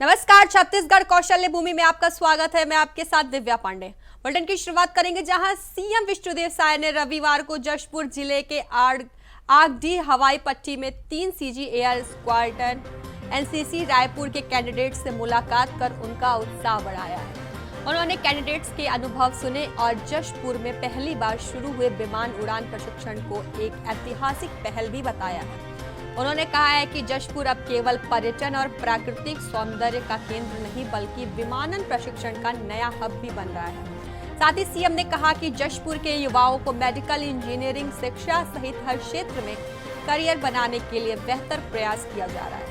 नमस्कार, छत्तीसगढ़ कौशल्य भूमि में आपका स्वागत है। मैं आपके साथ दिव्या पांडे। बुलेटिन की शुरुआत करेंगे जहां सीएम विष्णुदेव साय ने रविवार को जशपुर जिले के आगडी हवाई पट्टी में 3 CG air squadron NCC Raipur के कैंडिडेट्स से मुलाकात कर उनका उत्साह बढ़ाया है। उन्होंने कैंडिडेट्स के अनुभव सुने और जशपुर में पहली बार शुरू हुए विमान उड़ान प्रशिक्षण को एक ऐतिहासिक पहल भी बताया है। उन्होंने कहा है कि जशपुर अब केवल पर्यटन और प्राकृतिक सौंदर्य का केंद्र नहीं बल्कि विमानन प्रशिक्षण का नया हब भी बन रहा है। साथ ही सीएम ने कहा कि जशपुर के युवाओं को मेडिकल इंजीनियरिंग शिक्षा सहित हर क्षेत्र में करियर बनाने के लिए बेहतर प्रयास किया जा रहा है।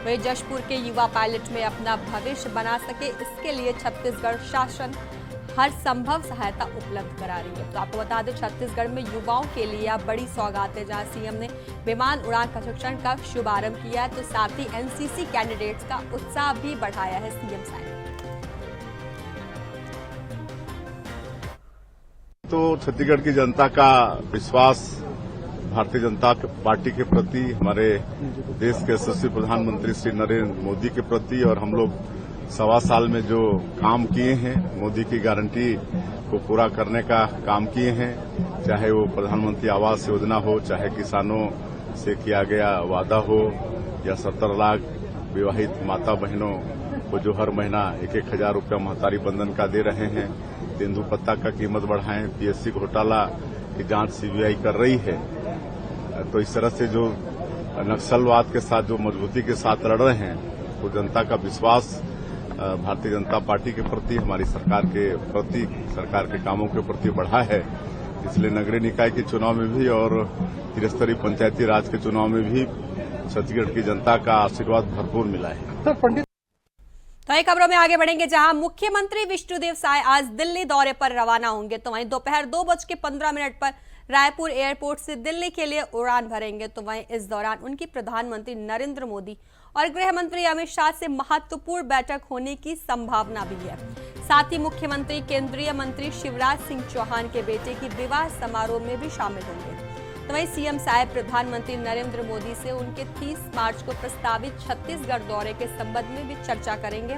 वहीं जशपुर के युवा पायलट में अपना भविष्य बना सके, इसके लिए छत्तीसगढ़ शासन हर संभव सहायता उपलब्ध करा रही है। तो आपको बता दें, छत्तीसगढ़ में युवाओं के लिए अब बड़ी सौगात है। जहां सीएम ने विमान उड़ान प्रशिक्षण का शुभारंभ किया है, तो साथ ही एनसीसी कैंडिडेट्स का उत्साह भी बढ़ाया है सीएम साय ने। तो छत्तीसगढ़ की जनता का विश्वास भारतीय जनता पार्टी के प्रति, हमारे देश के यशस्वी प्रधानमंत्री श्री नरेंद्र मोदी के प्रति, और हम लोग 1.25 साल में जो काम किए हैं, मोदी की गारंटी को पूरा करने का काम किए हैं, चाहे वो प्रधानमंत्री आवास योजना हो, चाहे किसानों से किया गया वादा हो, या 70 लाख विवाहित माता बहनों को जो हर महीना 1-1 हजार रुपया महतारी बंधन का दे रहे हैं, तेंदुपत्ता का कीमत बढ़ाएं, पीएससी घोटाला की जांच सीबीआई कर रही है। तो इस तरह से जो नक्सलवाद के साथ जो मजबूती के साथ लड़ रहे हैं, तो जनता का विश्वास भारतीय जनता पार्टी के प्रति, हमारी सरकार के प्रति, सरकार के कामों के प्रति बढ़ा है। इसलिए नगरीय निकाय के चुनाव में भी और त्रिस्तरीय पंचायती राज के चुनाव में भी छत्तीसगढ़ की जनता का आशीर्वाद भरपूर मिला है। तो एक खबरों में आगे बढ़ेंगे जहां मुख्यमंत्री विष्णुदेव साय आज दिल्ली दौरे पर रवाना होंगे। तो वहीं दोपहर 2:15 पर रायपुर एयरपोर्ट से दिल्ली के लिए उड़ान भरेंगे। तो वहीं इस दौरान उनकी प्रधानमंत्री नरेंद्र मोदी और गृह मंत्री अमित शाह से महत्वपूर्ण बैठक होने की संभावना भी है। साथ ही मुख्यमंत्री केंद्रीय मंत्री शिवराज सिंह चौहान के बेटे की विवाह समारोह में भी शामिल होंगे। तो वहीं सीएम साय प्रधानमंत्री नरेंद्र मोदी से उनके 30 मार्च को प्रस्तावित छत्तीसगढ़ दौरे के संबंध में भी चर्चा करेंगे।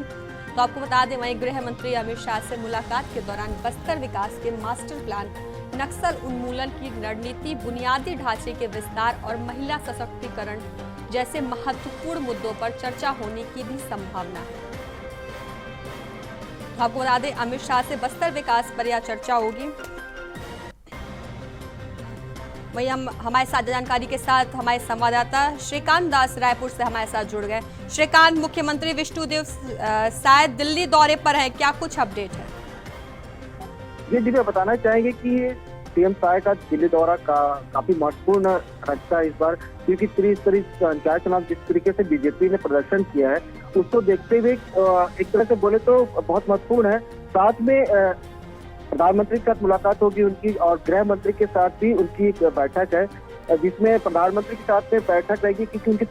तो आपको बता दें, वहीं गृह मंत्री अमित शाह से मुलाकात के दौरान बस्तर विकास के मास्टर प्लान, नक्सल उन्मूलन की रणनीति, बुनियादी ढांचे के विस्तार और महिला सशक्तिकरण जैसे महत्वपूर्ण मुद्दों पर चर्चा होने की भी संभावना है। तो आपको बता दें, अमित शाह से बस्तर विकास पर यह चर्चा होगी। वहीं हम हमारे साथ जानकारी के साथ हमारे संवाददाता श्रीकांत दास रायपुर से हमारे साथ जुड़ गए। श्रीकांत, मुख्यमंत्री विष्णुदेव साय दिल्ली दौरे पर है, क्या कुछ अपडेट है? जी दिव्या, बताना चाहेंगे कि सीएम साय का दिल्ली दौरा काफी महत्वपूर्ण खर्चा इस बार, क्योंकि त्रिस्तरीय पंचायत चुनाव जिस तरीके से बीजेपी ने प्रदर्शन किया है, उसको देखते हुए एक तरह से बोले तो बहुत महत्वपूर्ण है। साथ में प्रधानमंत्री के साथ मुलाकात होगी उनकी, और गृह मंत्री के साथ भी उनकी एक बैठक है, जिसमें प्रधानमंत्री के साथ में बैठक रहेगी, क्योंकि उनकी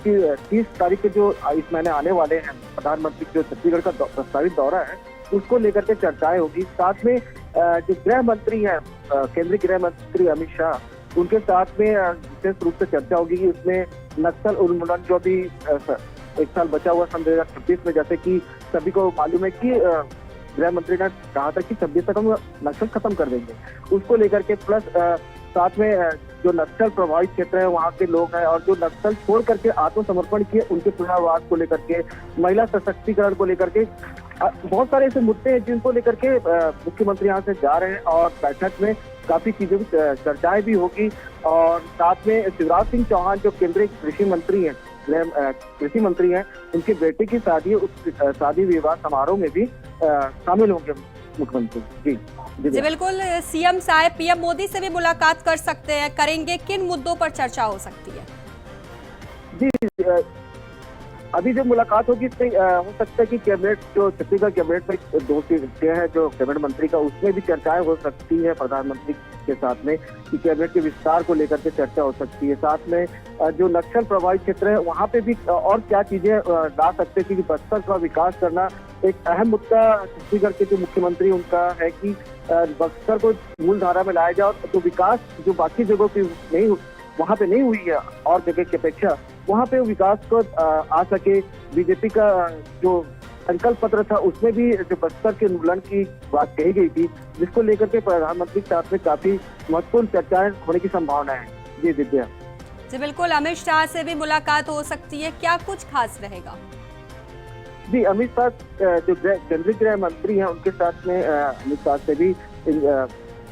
30 तारीख के जो इस महीने आने वाले हैं प्रधानमंत्री जो छत्तीसगढ़ का प्रस्तावित दौरा है, उसको लेकर के चर्चाएं होगी। साथ में जो गृह मंत्री हैं, केंद्रीय गृह मंत्री अमित शाह, उनके साथ में विशेष रूप से चर्चा होगी कि उसमें नक्सल उन्मूलन जो भी 1 साल बचा हुआ सन 2026 में, जैसे कि सभी को मालूम है कि गृह मंत्री ने कहा था कि 26 तक हम नक्सल खत्म कर देंगे, उसको लेकर के, प्लस साथ में जो नक्सल प्रभावित क्षेत्र है वहाँ के लोग हैं और जो नक्सल छोड़ करके आत्मसमर्पण किए उनके पुनर्वास को लेकर के, महिला सशक्तिकरण को लेकर के बहुत सारे ऐसे मुद्दे हैं जिनको लेकर के मुख्यमंत्री यहाँ से जा रहे हैं, और बैठक में काफी चीजों की चर्चाएं भी होगी। और साथ में शिवराज सिंह चौहान जो केंद्रीय कृषि मंत्री हैं, उनके बेटे की शादी, उस शादी विवाह समारोह में भी शामिल होंगे मुख्यमंत्री। जी बिल्कुल। सीएम साय पीएम मोदी से भी मुलाकात कर सकते हैं, करेंगे, किन मुद्दों पर चर्चा हो सकती है? जी अभी जो मुलाकात होगी इसमें हो सकता है कि कैबिनेट, जो छत्तीसगढ़ कैबिनेट में 2 सीटें हैं जो कैबिनेट मंत्री का, उसमें भी चर्चाएं हो सकती है प्रधानमंत्री के साथ में, कि कैबिनेट के विस्तार को लेकर के चर्चा हो सकती है। साथ में जो नक्सल प्रभावित क्षेत्र है वहाँ पे भी और क्या चीजें ला सकते हैं, क्योंकि बस्तर का विकास करना एक अहम मुद्दा छत्तीसगढ़ के जो मुख्यमंत्री उनका है कि बस्तर को मूल धारा में लाया जाए, और जो विकास जो बाकी जगहों की नहीं वहाँ पे नहीं हुई है और जगह की अपेक्षा, वहाँ पे विकास को आ सके। बीजेपी का जो संकल्प पत्र था उसमें भी जो बस्तर के उन्मूलन की बात कही गई थी, जिसको लेकर के प्रधानमंत्री के साथ में काफी महत्वपूर्ण चर्चाएं होने की संभावना है। जी दिव्या। जी बिल्कुल, अमित शाह से भी मुलाकात हो सकती है, क्या कुछ खास रहेगा? जी अमित शाह जो केंद्रीय गृह मंत्री हैं उनके साथ में अमित शाह से भी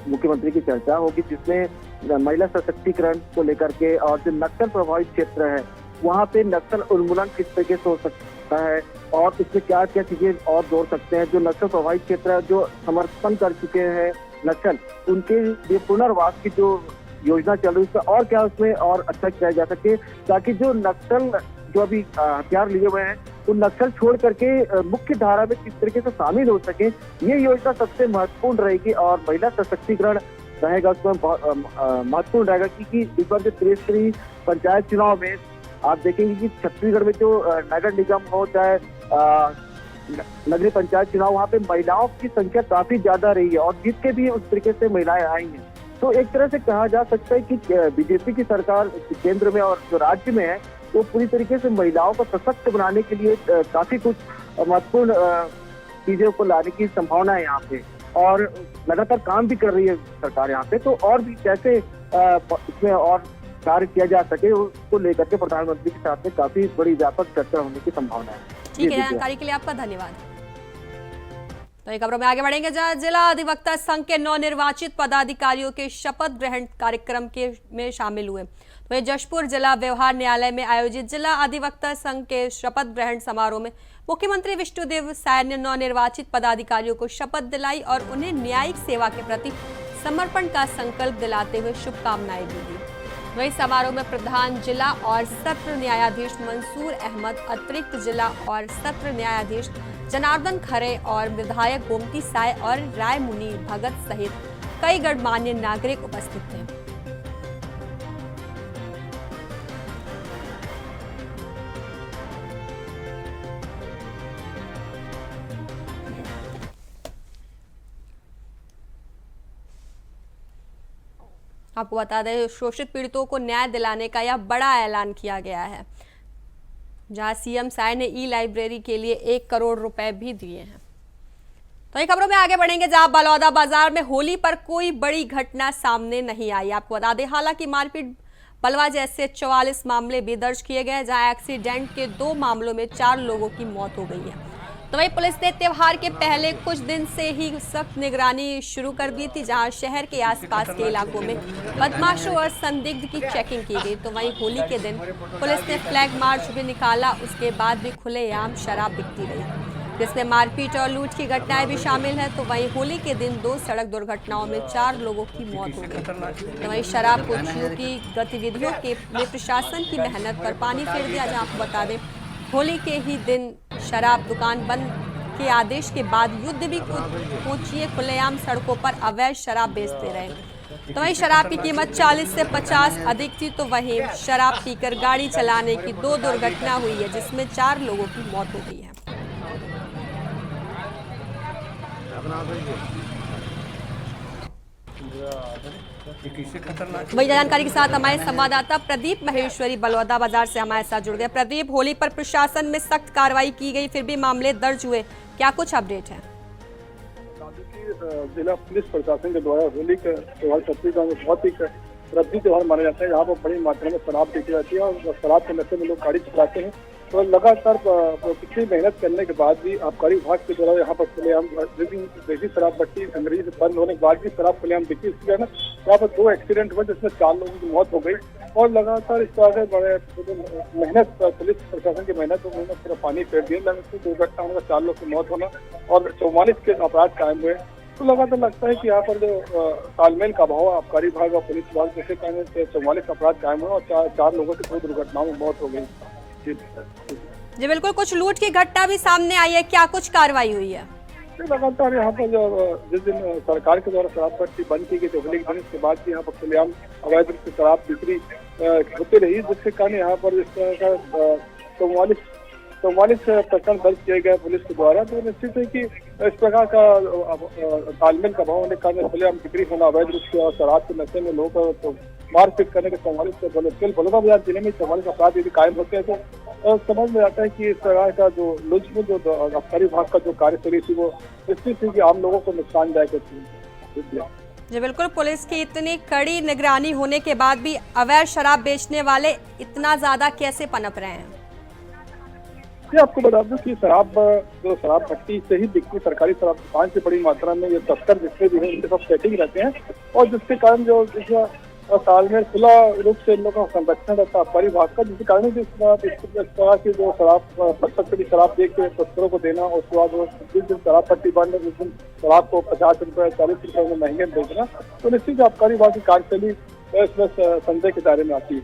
मुख्यमंत्री की चर्चा होगी, जिसमें महिला सशक्तिकरण को लेकर के और जो नक्सल प्रभावित क्षेत्र है वहाँ पे नक्सल उन्मूलन किस तरीके से हो सकता है और इसमें क्या क्या चीजें और जोड़ सकते हैं। जो नक्सल प्रभावित क्षेत्र है, जो समर्पण कर चुके हैं नक्सल, उनके लिए पुनर्वास की जो योजना चल रही है और क्या उसमें और अच्छा किया जा सके, ताकि जो नक्सल जो अभी हथियार लिए हुए हैं उन नक्सल छोड़ करके मुख्य धारा में किस तरीके से शामिल हो सके, ये योजना सबसे महत्वपूर्ण रहेगी। और महिला सशक्तिकरण रहेगा उसमें महत्वपूर्ण रहेगा, क्योंकि इस बार जो त्रिस्तरीय पंचायत चुनाव में आप देखेंगे कि छत्तीसगढ़ में जो नगर निगम हो चाहे नगरीय पंचायत चुनाव, वहाँ पे महिलाओं की संख्या काफी ज्यादा रही है और जीत के भी उस तरीके से महिलाएं आई हैं। तो एक तरह से कहा जा सकता है कि बीजेपी की सरकार केंद्र में और जो राज्य में है वो पूरी तरीके से महिलाओं को सशक्त बनाने के लिए काफी कुछ महत्वपूर्ण चीजों को लाने की संभावना है यहाँ पे और लगातार काम भी कर रही है सरकार यहाँ पे। तो और भी कैसे इसमें और कार्य किया जा सके उसको लेकर के प्रधानमंत्री के साथ में काफी बड़ी व्यापक चर्चा होने की संभावना है। ठीक है, जानकारी के लिए आपका धन्यवाद। तो ये खबरों में आगे बढ़ेंगे जहां जिला अधिवक्ता संघ के नवनिर्वाचित पदाधिकारियों के शपथ ग्रहण कार्यक्रम में शामिल हुए। तो ये जशपुर जिला व्यवहार न्यायालय में आयोजित जिला अधिवक्ता संघ के शपथ ग्रहण समारोह में मुख्यमंत्री विष्णुदेव साय ने नवनिर्वाचित पदाधिकारियों को शपथ दिलाई और उन्हें न्यायिक सेवा के प्रति समर्पण का संकल्प दिलाते हुए शुभकामनाएं भी दी। वहीं समारोह में प्रधान जिला और सत्र न्यायाधीश मंसूर अहमद, अतिरिक्त जिला और सत्र न्यायाधीश जनार्दन खरे और विधायक गोमती साय और राय मुनि भगत सहित कई गणमान्य नागरिक उपस्थित थे। आपको बता दें, शोषित पीड़ितों को न्याय दिलाने का यह बड़ा ऐलान किया गया है, जहां सीएम साय ने ई लाइब्रेरी के लिए 1 करोड़ रुपए भी दिए हैं। तो ये खबरों में आगे बढ़ेंगे जहां बलौदा बाजार में होली पर कोई बड़ी घटना सामने नहीं आई। आपको बता दें, हालांकि मारपीट बलवा जैसे 44 मामले भी दर्ज किए गए, जहां एक्सीडेंट के 2 मामलों में 4 लोगों की मौत हो गई है। तो वही पुलिस ने त्योहार के पहले कुछ दिन से ही सख्त निगरानी शुरू कर दी थी, जहां शहर के आसपास के इलाकों में बदमाशों और संदिग्ध की चेकिंग की गई। तो वहीं होली के दिन पुलिस ने फ्लैग मार्च भी निकाला, उसके बाद भी खुलेआम शराब बिकती रही, जिसमें मारपीट और लूट की घटनाएं भी शामिल है। तो वहीं होली के दिन 2 सड़क दुर्घटनाओं में 4 लोगों की मौत हो गई। तो वहीं शराब कोचियों की गतिविधियों में प्रशासन की मेहनत पर पानी फेर दिया। जहाँ आपको बता दें, होली के ही दिन शराब दुकान बंद के आदेश के बाद युद्ध भी कोचिए खुलेआम सड़कों पर अवैध शराब बेचते रहे। तो वहीं शराब की कीमत 40 से 50 अधिक थी। तो वहीं शराब पीकर गाड़ी चलाने की 2 दुर्घटना हुई है, जिसमें 4 लोगों की मौत हो गई है। वही जानकारी के साथ हमारे संवाददाता प्रदीप महेश्वरी बलौदा बाजार से हमारे साथ जुड़ गए। प्रदीप, होली पर प्रशासन में सख्त कार्रवाई की गई, फिर भी मामले दर्ज हुए, क्या कुछ अपडेट है? जिला पुलिस प्रशासन के द्वारा होली का त्योहार छत्तीसगढ़ में बहुत ही रद्दी त्योहार माना जाता है, यहाँ पर बड़ी मात्रा में शराब पीती जाती है और शराब के नशे में लोग गाड़ी चलाते हैं। तो लगातार कितनी मेहनत करने के बाद भी आबकारी विभाग के द्वारा यहाँ पर खुलेआम देसी शराब भट्टी अंग्रेजी बंद होने के बाद भी शराब खुलेआम बिकी। इसके कारण यहाँ पर 2 एक्सीडेंट हुए, जिसमें 4 लोगों की मौत हो गई। और लगातार इस तरह से बड़े मेहनत पुलिस प्रशासन की मेहनत पूरा पानी फेर दिया। दुर्घटना होने का 4 लोग की मौत होना और 44 के अपराध कायम हुए। तो लगातार लगता है कि यहाँ पर जो तालमेल का अभाव आबकारी विभाग और पुलिस विभाग जैसे कारण 44 अपराध कायम हुए और 4 लोगों की 2 दुर्घटनाओं में मौत हो गई। जी बिल्कुल, कुछ लूट की घटना भी सामने आई है, क्या कुछ कार्रवाई हुई है? लगातार यहाँ पर जो जिस दिन सरकार के द्वारा शराब पट्टी बंद की गई थी होली के दिन, इसके बाद भी यहाँ पर खुलेआम अवैध रूप से शराब बिक्री होती रही, जिसके कारण यहाँ पर इस तरह का 44 प्रकरण दर्ज किए गए पुलिस के द्वारा। तो निश्चित है कि इस प्रकार का तालमेल का भाव होने के कारण खुलेआम बिक्री होना, अवैध रूप से और शराब के नशे में लोग तो मारपीट करने के 44 बलौदाबाजार जिले में 44 अपराध यदि कायम होते हैं तो समझ में आता है कि इस प्रकार का जो लुत्फ जो आबकारी विभाग का जो कार्यशैली थी वो निश्चित थी कि आम लोगों को नुकसानदायक थी। जी बिल्कुल, पुलिस की इतनी कड़ी निगरानी होने के बाद भी अवैध शराब बेचने वाले इतना ज्यादा कैसे पनप रहे हैं? ये आपको बता दूं कि शराब भट्टी से ही बिकती सरकारी शराब दुकान से बड़ी मात्रा में ये तस्कर जितने भी हैं उनके सब सेटिंग रहते हैं और जिसके कारण जो तालमेल खुला रूप से इन लोगों का संरक्षण रहता है आबकारी विभाग का, जिसके कारण इस तरह की जो शराब पत्थर शराब देख के तस्करों को देना और उसके बाद जिस दिन शराब पट्टी बंद है उस दिन शराब को 50 रुपए 40 रुपए में महंगे बेचना, तो निश्चित आबकारी विभाग की कार्यशैली इसमें संदेह के दायरे में आती है।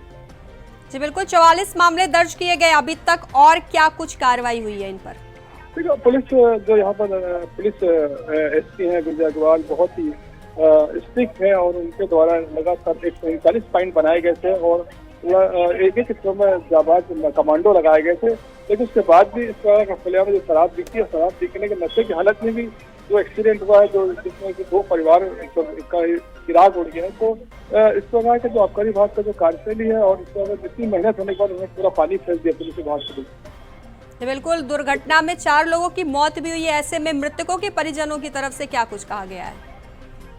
जी बिल्कुल, 44 मामले दर्ज किए गए अभी तक, और क्या कुछ कार्रवाई हुई है इन पर? देखो, पुलिस जो यहाँ पर पुलिस एसपी हैं विजय अग्रवाल बहुत ही स्ट्रिक्ट है और उनके द्वारा लगातार 139 पॉइंट बनाए गए थे और एक हिस्सों में जाबाज कमांडो लगाए गए थे। लेकिन उसके बाद भी इस तरह का खुलेआम जो शराब बिकती है, शराब बिकने के नशे की हालत में भी जो एक्सीडेंट हुआ है, जो जिसमें कि 2 परिवार का चिराग उड़ गया है, तो इस प्रकार का जो आबकारी विभाग का जो कार्यशैली है और इस तरह जितनी मेहनत होने के बाद उन्होंने पूरा पानी फेंक दिया पुलिस विभाग से। बिल्कुल, दुर्घटना में 4 लोगों की मौत भी हुई है। ऐसे में मृतकों के परिजनों की तरफ से क्या कुछ कहा गया है?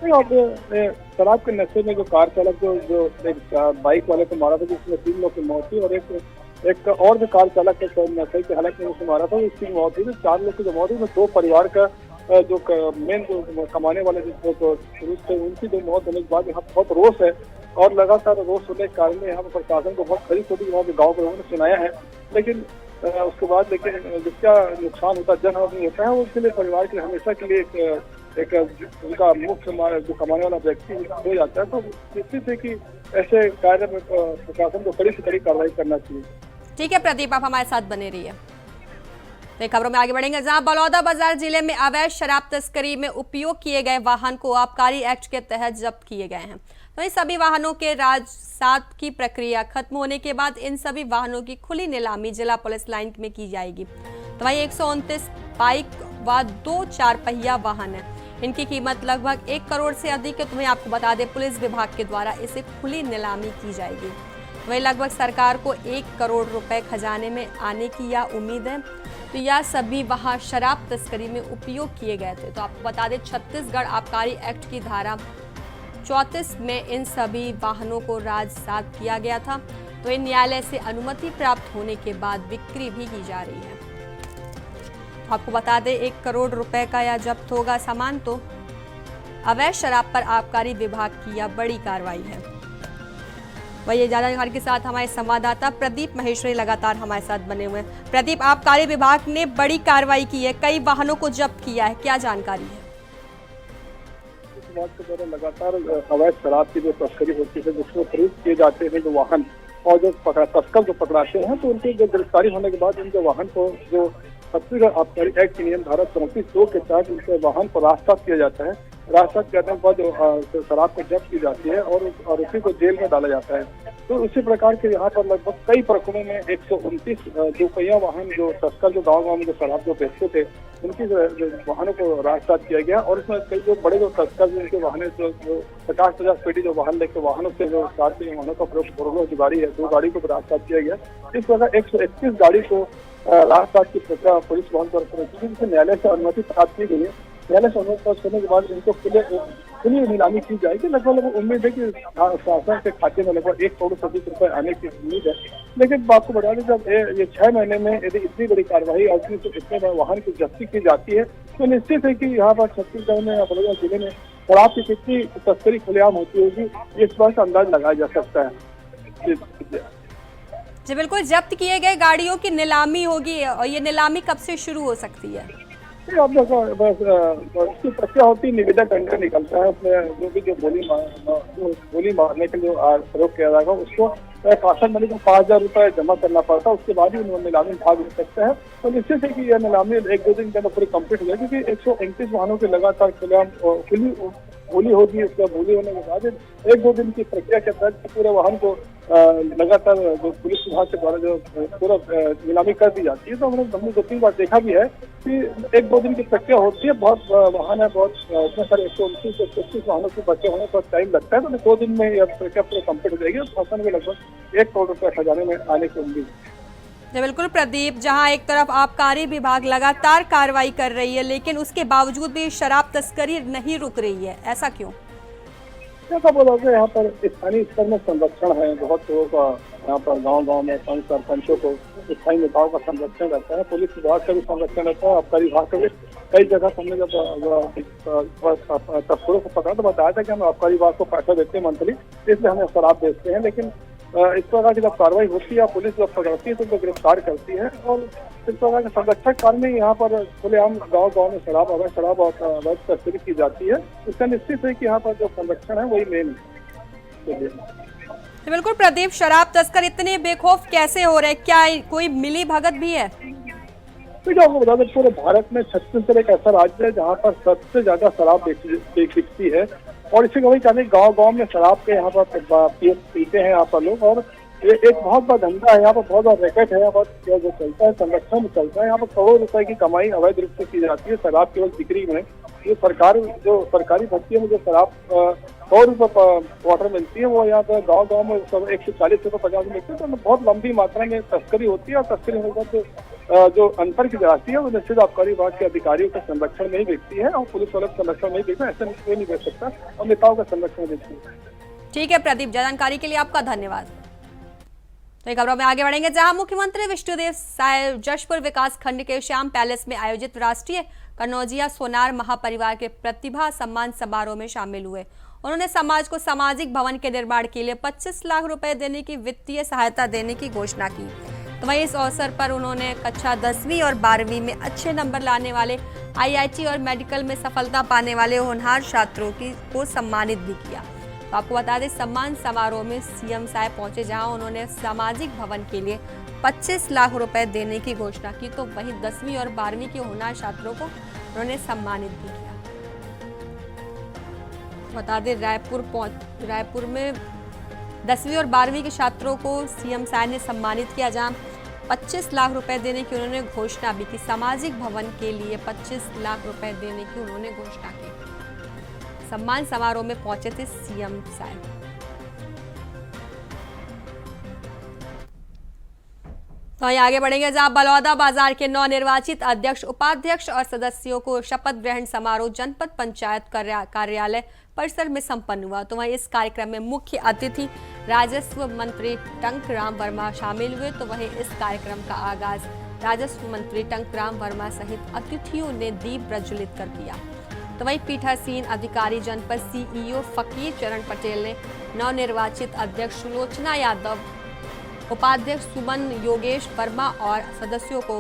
शराब के नशे में जो कार चालक जो एक बाइक वाले को मारा था जिसमें 3 लोग की मौत हुई और एक और जो कार चालक के नशे की हालत में उसे मारा था उसकी मौत हुई। 4 लोग की जो मौत हुई 2 परिवार का जो मेन जो कमाने वाले जो पुरुष थे उनकी जो मौत होने के बाद यहाँ बहुत रोष है और लगातार रोष होने के कारण यहाँ पर प्रशासन को बहुत खरी छोटी वहाँ के गाँव के लोगों ने सुनाया है। लेकिन उसके बाद जिसका नुकसान होता है जनहानि होता है उसके लिए परिवार के हमेशा के लिए एक उनका मुख्य जो कमाने वाला व्यक्ति हो जाता है। तो निश्चित है कि ऐसे कार्य में प्रशासन को कड़ी से कड़ी कार्रवाई करना चाहिए। ठीक है प्रदीप, आप हमारे साथ बने रहिए। तो खबरों में आगे बढ़ेंगे, जहां बलौदाबाजार जिले में अवैध शराब तस्करी में उपयोग किए गए वाहन को आबकारी एक्ट के तहत जब्त किए गए हैं। तो इन सभी वाहनों के राजसात की प्रक्रिया खत्म होने के बाद इन सभी वाहनों की खुली नीलामी जिला पुलिस लाइन में की जाएगी। तो वहीं 129 बाइक व 2 4 पहिया वाहन है, इनकी कीमत लगभग 1 करोड़ से अधिक है। तुम्हें आपको बता दें पुलिस विभाग के द्वारा इसे खुली नीलामी की जाएगी। वहीं लगभग सरकार को 1 करोड़ रुपए खजाने में आने की यह उम्मीद है। तो यह सभी वहां शराब तस्करी में उपयोग किए गए थे। तो आपको बता दें छत्तीसगढ़ आबकारी एक्ट की धारा 34 में इन सभी वाहनों को राजसात किया गया था। तो इन न्यायालय से अनुमति प्राप्त होने के बाद बिक्री भी की जा रही है। आपको बता दें 1 करोड़ रुपए का यह जब्त होगा सामान। तो अवैध शराब पर आबकारी विभाग की यह बड़ी कार्रवाई है। वही ज्यादा जानकारी के साथ हमारे संवाददाता प्रदीप महेश्वरी लगातार हमारे साथ बने हुए हैं। प्रदीप, आबकारी विभाग ने बड़ी कार्रवाई की है, कई वाहनों को जब्त किया है, क्या जानकारी है? विभाग के द्वारा लगातार अवैध शराब की जो तस्करी होती है जिसमें प्रयुक्त किए जाते हैं जो वाहन और जो तस्कर जो पकड़ाते हैं तो उनकी जो गिरफ्तारी होने के बाद उनके वाहन को जो छत्तीसगढ़ आबकारी एक्ट की नियम धारा 34(2) के तहत उनके वाहन को राजसात किया जाता है। राजसात करने के बाद जो शराब को जब्त की जाती है और उसी को जेल में डाला जाता है। तो उसी प्रकार के यहाँ पर लगभग कई प्रकरणों में 129 दोपहिया वाहन जो तस्कर जो गाँव में जो शराब जो बेचते थे उनकी वाहनों को राजसात किया गया और इसमें कई जो बड़े जो तस्कर जिनके वाहन जो 50-50 पेटी जो वाहन लेकर वाहनों से जो 4 वाहनों का प्रयोग जो गाड़ी है 2 गाड़ी को राजसात किया गया। इस प्रकार 131 गाड़ी को राजसात की प्रक्रिया पुलिस वाहन पर जिसे न्यायालय से अनुमति प्राप्त की गई है। न्यायालय से अनुमति प्राप्त करने के बाद इनको खुली नीलामी की जाएगी। लगभग उम्मीद है कि शासन के खाते में लगभग 1 करोड़ से अधिक रुपए आने की उम्मीद है। लेकिन आपको बता दें जब ये 6 महीने में यदि इतनी बड़ी कार्रवाई और इतने वाहन की जब्ती की जाती है तो निश्चित है कि यहाँ पर छत्तीसगढ़ में या बलौदाबाजार जिले में शराब की कितनी तस्करी खुलेआम होती होगी इस बात से अंदाज लगाया जा सकता है। जी बिल्कुल, जब्त किए गए गाड़ियों की नीलामी होगी और ये नीलामी कब से शुरू हो सकती है? आप देखो बस उसकी प्रक्रिया होती है, निवेदक टेंडर निकलता है उसमें जो भी जो बोली मारने के लिए प्रयोग किया जाएगा उसको शासन मनी को 5,000 रुपए जमा करना पड़ता है। उसके बाद ही उन्होंने नीलामी भाग ले सकते हैं। तो निश्चित है कि यह नीलामी 1-2 दिन के अंदर पूरी कंप्लीट हो जाएगी क्योंकि 129 वाहनों के लगातार खुली बोली होगी। उसका बोली होने के बाद 1-2 दिन की प्रक्रिया के तहत पूरे वाहन को लगातार जो पुलिस विभाग के द्वारा जो पूरा नीलामी कर दी जाती है, तो हमने 2-3 बार देखा भी है कि 1-2 दिन की प्रक्रिया होती है। बहुत वाहन है, बहुत इतने सारे 129 वाहनों के बचे होने पर टाइम लगता है, तो 2 दिन में यह प्रक्रिया पूरी कम्प्लीट हो जाएगी और शासन में लगभग 1 करोड़ रुपये खजाने में आने की उम्मीद है। जी बिल्कुल प्रदीप, जहां एक तरफ आबकारी विभाग लगातार कार्रवाई कर रही है, लेकिन उसके बावजूद भी शराब तस्करी नहीं रुक रही है, ऐसा क्यों? ऐसा बोला जाए, यहाँ पर स्थानीय स्तर में संरक्षण है, बहुत लोगों का यहाँ पर गांव-गांव में सरपंचों को स्थानीय नेताओं का संरक्षण रहता है, पुलिस विभाग का भी संरक्षण रहता है, आबकारी विभाग का भी। कई जगह हमने जब तस्करों को पकड़ा तो बताया था कि हम आबकारी विभाग को पैसा देते हैं मंथली, इसलिए हमें शराब बेचते हैं। लेकिन इस प्रकार की जब कार्रवाई होती है, पुलिस जब पकड़ती है तो उनको गिरफ्तार करती है, और इस प्रकार के संरक्षक कार्य में यहाँ पर खुलेआम गाँव-गाँव में शराब और अवैध तस्करी की जाती है। इसका निश्चित है कि यहाँ पर जो संरक्षण है वही मेन है। तो बिल्कुल प्रदीप, शराब तस्कर इतने बेखौफ कैसे हो रहे हैं? क्या कोई मिली भगत भी है? तो क्या आपको बता दें, पूरे भारत में छत्तीसगढ़ एक ऐसा राज्य है जहाँ पर सबसे ज्यादा शराब बिकती है, और इसी वही कहते हैं गाँव-गाँव में शराब के यहाँ पर पीते हैं यहाँ पर लोग, और ये एक बहुत बड़ा धंधा है, यहाँ पर बहुत बड़ा रैकेट है, यहाँ पर जो चलता है संरक्षण में चलता है। यहाँ पर करोड़ों रुपए की कमाई अवैध रूप से की जाती है शराब केवल बिक्री में। ये सरकारी भट्टियों में जो शराब 100 रुपये क्वार्टर मिलती है, वो यहाँ पर गाँव-गाँव में सब 140 रुपये 50 मिलते हैं, तो बहुत लंबी मात्रा में तस्करी होती है, और तस्करी होने के जो अंतर की राशि है वो निश्चित आबकारी विभाग के अधिकारियों के संरक्षण में ही बिकती है, और पुलिस वालों के संरक्षण में ही बिकता है, ऐसा कोई नहीं बेच सकता, और नेताओं के संरक्षण में बिकती है। ठीक है प्रदीप, जानकारी के लिए आपका धन्यवाद। तो एक खबरों में आगे बढ़ेंगे, जहां मुख्यमंत्री विष्णुदेव साय जशपुर विकास खंड के श्याम पैलेस में आयोजित राष्ट्रीय कन्नौजिया सोनार महापरिवार के प्रतिभा सम्मान समारोह में शामिल हुए। उन्होंने समाज को सामाजिक भवन के निर्माण के लिए 25 लाख रुपए देने की वित्तीय सहायता देने की घोषणा की। तो वहीं इस अवसर पर उन्होंने कक्षा 10वीं और 12वीं में अच्छे नंबर लाने वाले, IIT और मेडिकल में सफलता पाने वाले होनहार छात्रों को सम्मानित भी किया। तो आपको बता दें, सम्मान समारोह में सीएम साय पहुंचे, जहां उन्होंने सामाजिक भवन के लिए 25 लाख रुपए देने की घोषणा की। तो वहीं 10वीं और 12वीं के होनहार छात्रों को उन्होंने सम्मानित भी किया। बता दें, रायपुर में 10वीं और 12वीं के छात्रों को सीएम साय ने सम्मानित किया, जहां 25 लाख रुपए देने की उन्होंने घोषणा भी की। सामाजिक भवन के लिए 25 लाख रुपए देने की उन्होंने घोषणा की। सम्मान समारोह में पहुंचे थे सीएम साय। तो आगे बढ़ेंगे, जहां बलौदा बाजार के नवनिर्वाचित अध्यक्ष, उपाध्यक्ष और सदस्यों को शपथ ग्रहण समारोह जनपद पंचायत कार्यालय परिसर में संपन्न हुआ। तो वहीं इस कार्यक्रम में मुख्य अतिथि राजस्व मंत्री टंकराम वर्मा शामिल हुए। तो वहीं इस कार्यक्रम का आगाज राजस्व मंत्री टंकराम वर्मा सहित अतिथियों ने दीप प्रज्वलित कर किया। तो वहीं पीठासीन अधिकारी जनपद CEO फकीर चरण पटेल ने नवनिर्वाचित अध्यक्ष सुलोचना यादव, उपाध्यक्ष सुमन योगेश वर्मा और सदस्यों को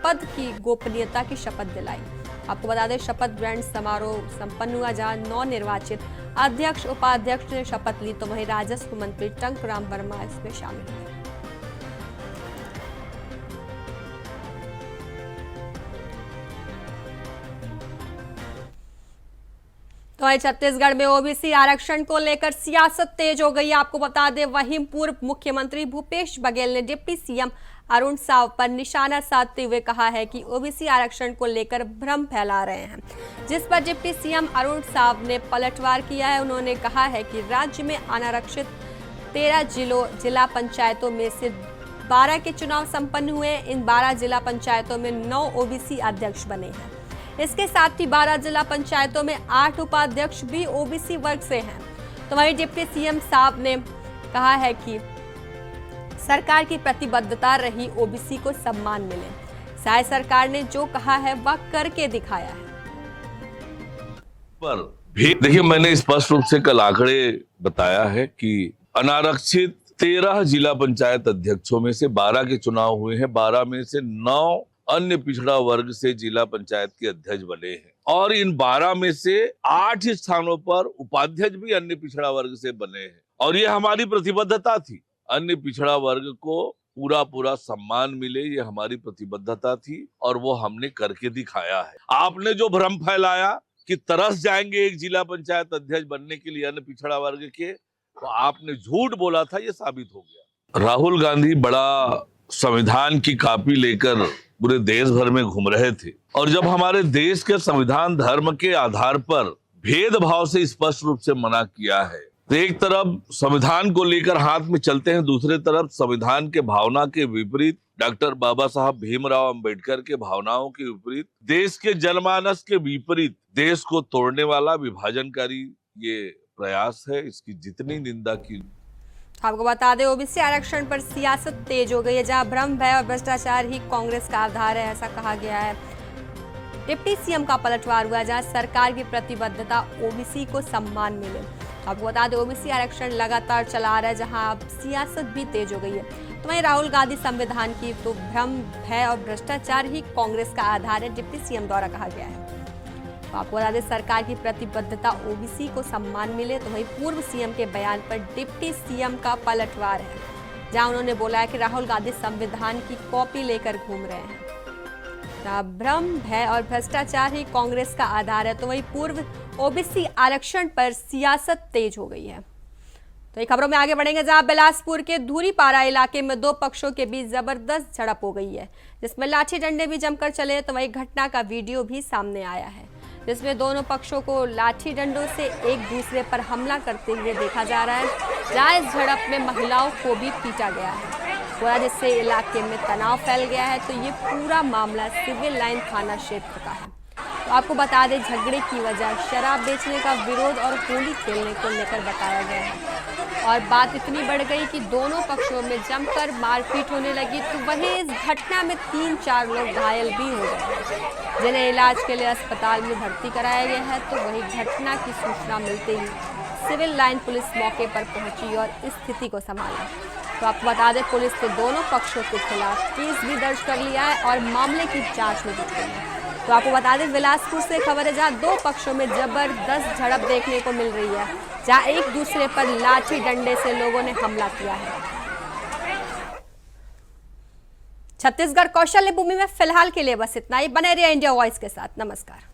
पद की गोपनीयता की शपथ दिलाई। आपको बता दें, शपथ ग्रहण समारोह संपन्न हुआ, जहां नवनिर्वाचित अध्यक्ष उपाध्यक्ष ने शपथ ली। तो वहीं राजस्व मंत्री टंकराम वर्मा इसमें शामिल हुए। तो छत्तीसगढ़ में OBC आरक्षण को लेकर सियासत तेज हो गई। आपको बता दें, वहीं पूर्व मुख्यमंत्री भूपेश बघेल ने डिप्टी CM अरुण साव पर निशाना साधते हुए कहा है कि OBC आरक्षण को लेकर भ्रम फैला रहे हैं, जिस पर डिप्टी CM अरुण साव ने पलटवार किया है। उन्होंने कहा है कि राज्य में अनारक्षित 13 जिला पंचायतों में से 12 के चुनाव संपन्न हुए। इन 12 जिला पंचायतों में 9 OBC अध्यक्ष बने हैं। इसके साथ ही 12 जिला पंचायतों में 8 उपाध्यक्ष भी OBC वर्ग से हैं। तो वहीं डिप्टी CM साहब ने कहा है कि सरकार की प्रतिबद्धता रही OBC को सम्मान मिले। साय सरकार ने जो कहा है वह करके दिखाया है। पर भी देखिए, मैंने स्पष्ट रूप से कल आंकड़े बताया है कि अनारक्षित 13 जिला पंचायत अध्यक्षों में से 12 के चुनाव हुए हैं। 12 में से 9 अन्य पिछड़ा वर्ग से जिला पंचायत के अध्यक्ष बने हैं, और इन 12 में से 8 स्थानों पर उपाध्यक्ष भी अन्य पिछड़ा वर्ग से बने हैं। और ये हमारी प्रतिबद्धता थी, अन्य पिछड़ा वर्ग को पूरा सम्मान मिले, ये हमारी प्रतिबद्धता थी, और वो हमने करके दिखाया है। आपने जो भ्रम फैलाया कि तरस जाएंगे एक जिला पंचायत अध्यक्ष बनने के लिए अन्य पिछड़ा वर्ग के, तो आपने झूठ बोला था, ये साबित हो गया। राहुल गांधी बड़ा संविधान की कॉपी लेकर पूरे देश भर में घूम रहे थे, और जब हमारे देश के संविधान धर्म के आधार पर भेदभाव से स्पष्ट रूप से मना किया है, तो एक तरफ संविधान को लेकर हाथ में चलते हैं, दूसरे तरफ संविधान के भावना के विपरीत, डॉक्टर बाबा साहब भीमराव अंबेडकर के भावनाओं के विपरीत, देश के जनमानस के विपरीत देश को तोड़ने वाला विभाजनकारी ये प्रयास है। इसकी जितनी निंदा की। आपको बता दें, ओबीसी आरक्षण पर सियासत तेज हो गई है, जहां भ्रम, भय और भ्रष्टाचार ही कांग्रेस का आधार है, ऐसा कहा गया है। डिप्टी सीएम का पलटवार हुआ, जहां सरकार की प्रतिबद्धता ओबीसी को सम्मान मिले। आपको बता दें, ओबीसी आरक्षण लगातार चला आ रहा है, जहां अब सियासत भी तेज हो गई है। तो वहीं राहुल गांधी संविधान की तो भ्रम, भय और भ्रष्टाचार ही कांग्रेस का आधार है, डिप्टी सीएम द्वारा कहा गया है। तो आपको बता दें, सरकार की प्रतिबद्धता ओबीसी को सम्मान मिले। तो वहीं पूर्व सीएम के बयान पर डिप्टी सीएम का पलटवार है, जहां उन्होंने बोला है कि राहुल गांधी संविधान की कॉपी लेकर घूम रहे हैं। भ्रम, भय और भ्रष्टाचार ही कांग्रेस का आधार है। तो वहीं पूर्व ओबीसी आरक्षण पर सियासत तेज हो गई है। तो ये खबरों में आगे बढ़ेंगे, जहां बिलासपुर के धूरीपारा इलाके में दो पक्षों के बीच जबरदस्त झड़प हो गई है, जिसमें लाठी डंडे भी जमकर चले। तो वहीं घटना का वीडियो भी सामने आया है, जिसमें दोनों पक्षों को लाठी डंडों से एक दूसरे पर हमला करते हुए देखा जा रहा है। जहां इस झड़प में महिलाओं को भी पीटा गया है, जिससे इलाके में तनाव फैल गया है। तो ये पूरा मामला सिविल लाइन थाना क्षेत्र का है। तो आपको बता दें, झगड़े की वजह शराब बेचने का विरोध और होली खेलने को लेकर बताया गया है, और बात इतनी बढ़ गई कि दोनों पक्षों में जमकर मारपीट होने लगी। तो वहीं इस घटना में 3-4 लोग घायल भी हो गए, जिन्हें इलाज के लिए अस्पताल में भर्ती कराया गया है। तो वहीं घटना की सूचना मिलते ही सिविल लाइन पुलिस मौके पर पहुंची और स्थिति को संभाला। तो आपको बता दें, पुलिस ने दोनों पक्षों के खिलाफ केस भी दर्ज कर लिया है और मामले की जांच में जुट गई है। तो आपको बता दें, बिलासपुर से खबर है, जहां दो पक्षों में जबरदस्त झड़प देखने को मिल रही है, जहां एक दूसरे पर लाठी डंडे से लोगों ने हमला किया है। छत्तीसगढ़ कौशल्य भूमि में फिलहाल के लिए बस इतना ही। बने रहिए इंडिया वॉइस के साथ। नमस्कार।